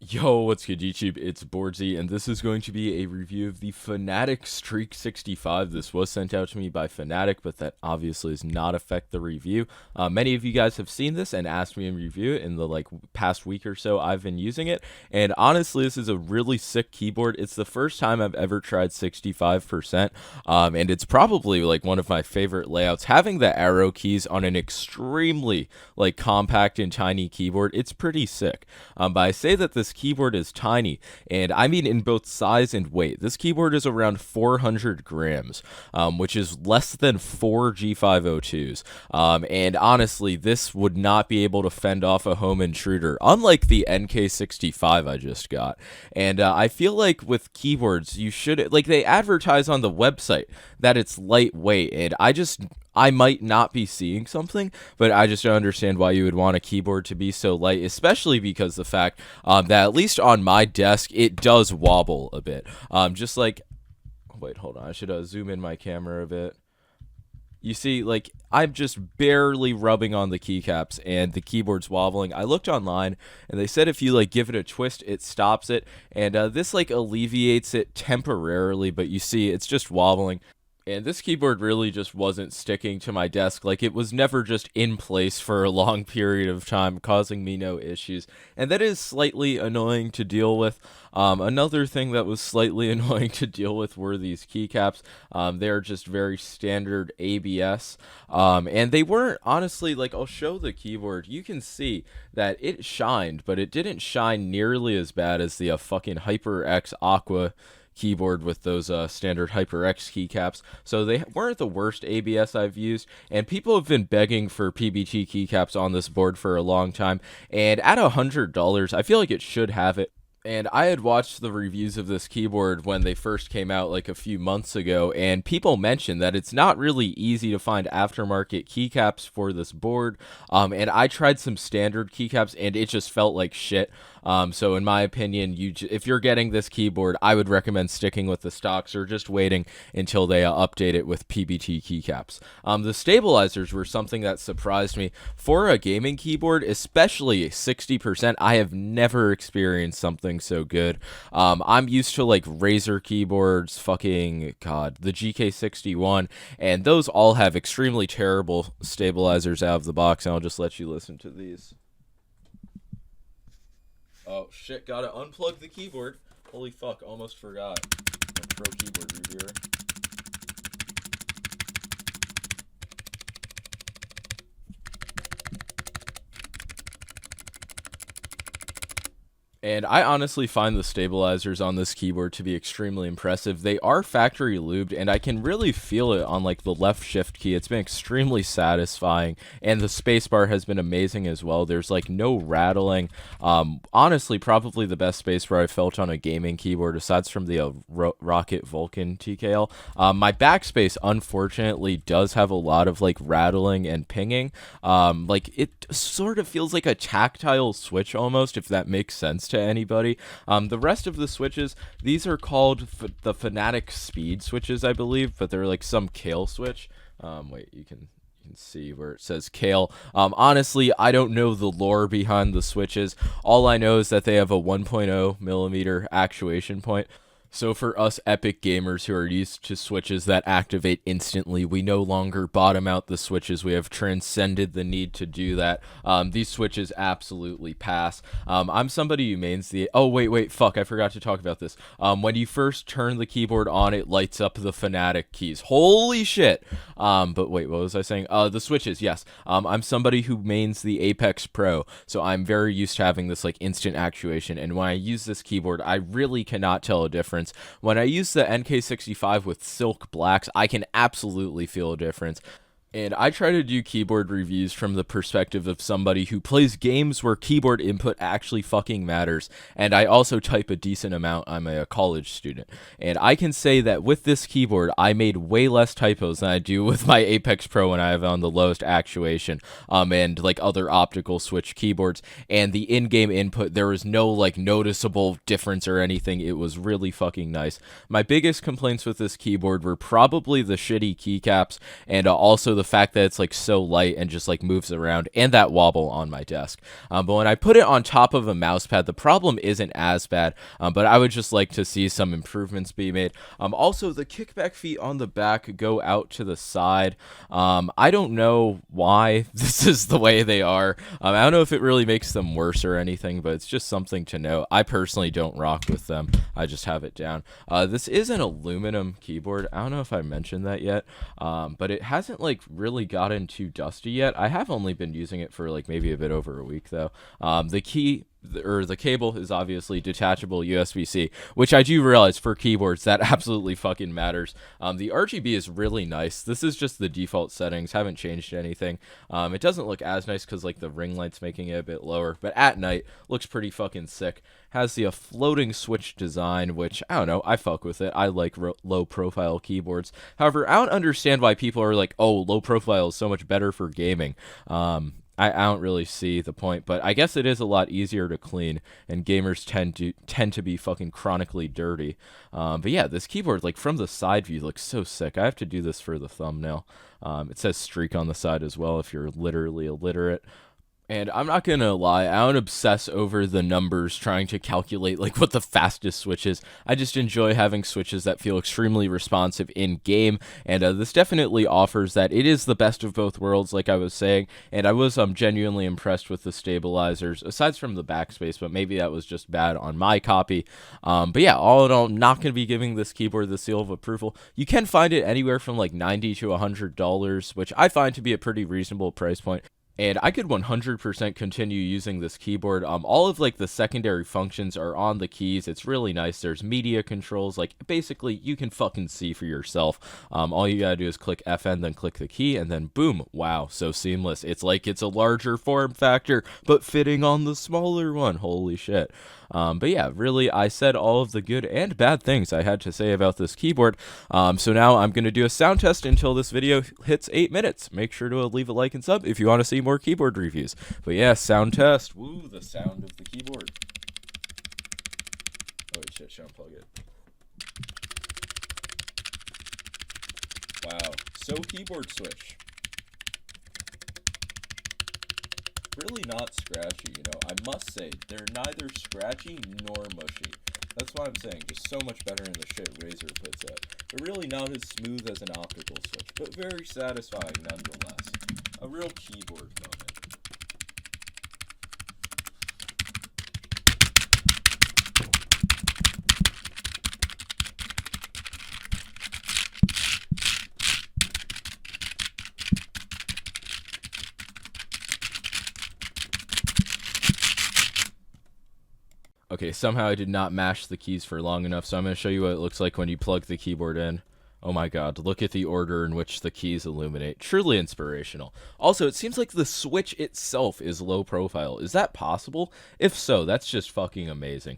Yo, what's good YouTube? It's Boardsy, and this is going to be a review of the Fnatic Streak 65. This was sent out to me by Fnatic, but that obviously does not affect the review. Many of you guys have seen this and asked me to review it in the past week or so I've been using it, and honestly, this is a really sick keyboard. It's the first time I've ever tried 65%, and it's probably like one of my favorite layouts. Having the arrow keys on an extremely compact and tiny keyboard, it's pretty sick. But I say that this keyboard is tiny, and I mean in both size and weight. This keyboard is around 400 grams, which is less than 4 G502s. And honestly, this would not be able to fend off a home intruder, unlike the NK65 I just got. And I feel like with keyboards, you should, they advertise on the website that it's lightweight, and I might not be seeing something, but I just don't understand why you would want a keyboard to be so light, especially because the fact that at least on my desk, it does wobble a bit. Just like, wait, hold on, I should zoom in my camera a bit. You see, I'm just barely rubbing on the keycaps and the keyboard's wobbling. I looked online and they said if you give it a twist, it stops it. And this alleviates it temporarily, but you see it's just wobbling. And this keyboard really just wasn't sticking to my desk. It was never just in place for a long period of time, causing me no issues. And that is slightly annoying to deal with. Another thing that was slightly annoying to deal with were these keycaps. They're just very standard ABS. And they weren't, honestly, I'll show the keyboard. You can see that it shined, but it didn't shine nearly as bad as the fucking HyperX Aqua keyboard with those standard HyperX keycaps. So they weren't the worst ABS I've used, and people have been begging for PBT keycaps on this board for a long time, and at $100 I feel like it should have it. And I had watched the reviews of this keyboard when they first came out a few months ago, and people mentioned that it's not really easy to find aftermarket keycaps for this board. And I tried some standard keycaps and it just felt like shit. So in my opinion, if you're getting this keyboard, I would recommend sticking with the stocks or just waiting until they update it with PBT keycaps. The stabilizers were something that surprised me. For a gaming keyboard, especially 60%, I have never experienced something so good. I'm used to Razer keyboards, fucking god, the GK61, and those all have extremely terrible stabilizers out of the box, and I'll just let you listen to these. Oh shit, gotta unplug the keyboard. Holy fuck, almost forgot. I'm a pro keyboard reviewer. And I honestly find the stabilizers on this keyboard to be extremely impressive. They are factory lubed, and I can really feel it on the left shift key. It's been extremely satisfying, and the spacebar has been amazing as well. There's no rattling. Honestly, probably the best spacebar I felt on a gaming keyboard, aside from the Rocket Vulcan TKL. My backspace, unfortunately, does have a lot of rattling and pinging. It sort of feels like a tactile switch almost, if that makes sense to anybody. The rest of the switches, these are called the Fnatic speed switches, I believe, but they're some Kale switch. Wait, you can see where it says Kale. Honestly, I don't know the lore behind the switches. All I know is that they have a 1.0 millimeter actuation point. So for us epic gamers who are used to switches that activate instantly, we no longer bottom out the switches. We have transcended the need to do that. These switches absolutely pass. I'm somebody who mains the... Oh, wait, fuck, I forgot to talk about this. When you first turn the keyboard on, it lights up the Fnatic keys. Holy shit! But wait, what was I saying? The switches, yes. I'm somebody who mains the Apex Pro, so I'm very used to having this instant actuation, and when I use this keyboard, I really cannot tell a difference. When I use the NK65 with Silk Blacks, I can absolutely feel a difference. And I try to do keyboard reviews from the perspective of somebody who plays games where keyboard input actually fucking matters. And I also type a decent amount. I'm a college student. And I can say that with this keyboard, I made way less typos than I do with my Apex Pro when I have on the lowest actuation, and other optical switch keyboards. And the in-game input, there was no noticeable difference or anything. It was really fucking nice. My biggest complaints with this keyboard were probably the shitty keycaps and also the the fact that it's like so light and just like moves around, and that wobble on my desk. But when I put it on top of a mouse pad, the problem isn't as bad, but I would just like to see some improvements be made. Also, the kickback feet on the back go out to the side. I don't know why this is the way they are. I don't know if it really makes them worse or anything, but it's just something to know. I personally don't rock with them. I just have it down. This is an aluminum keyboard. I don't know if I mentioned that yet, but it hasn't like really gotten too dusty yet. I have only been using it for like maybe a bit over a week though. The cable is obviously detachable USB-C, which I do realize for keyboards that absolutely fucking matters. The RGB is really nice. This is just the default settings, haven't changed anything. It doesn't look as nice because like the ring light's making it a bit lower, but at night looks pretty fucking sick. Has the floating switch design, which I don't know, I fuck with it. I like low profile keyboards. However, I don't understand why people are like, oh, low profile is so much better for gaming. I don't really see the point, but I guess it is a lot easier to clean, and gamers tend to be fucking chronically dirty. But yeah, this keyboard, like from the side view, looks so sick. I have to do this for the thumbnail. It says streak on the side as well if you're literally illiterate. And I'm not gonna lie, I don't obsess over the numbers trying to calculate like what the fastest switch is. I just enjoy having switches that feel extremely responsive in game, and this definitely offers that. It is the best of both worlds, like I was saying, and I was genuinely impressed with the stabilizers, aside from the backspace, but maybe that was just bad on my copy. But yeah, all in all, not gonna be giving this keyboard the seal of approval. You can find it anywhere from like $90 to $100, which I find to be a pretty reasonable price point. And I could 100% continue using this keyboard. All of like the secondary functions are on the keys. It's really nice. There's media controls. Like basically you can fucking see for yourself. All you gotta do is click FN, then click the key, and then boom. Wow, so seamless. It's like it's a larger form factor, but fitting on the smaller one. Holy shit. But yeah, really, I said all of the good and bad things I had to say about this keyboard. So now I'm going to do a sound test until this video hits 8 minutes. Make sure to leave a like and sub if you want to see more keyboard reviews. But yeah, sound test. Woo, the sound of the keyboard. Oh shit, should I unplug it? Wow, so keyboard switch. Really not scratchy, you know. I must say, they're neither scratchy nor mushy. That's why I'm saying, just so much better than the shit Razer puts out. They're really not as smooth as an optical switch, but very satisfying nonetheless. A real keyboard moment. Okay, somehow I did not mash the keys for long enough, so I'm going to show you what it looks like when you plug the keyboard in. Oh my god, look at the order in which the keys illuminate. Truly inspirational. Also, it seems like the Switch itself is low profile. Is that possible? If so, that's just fucking amazing.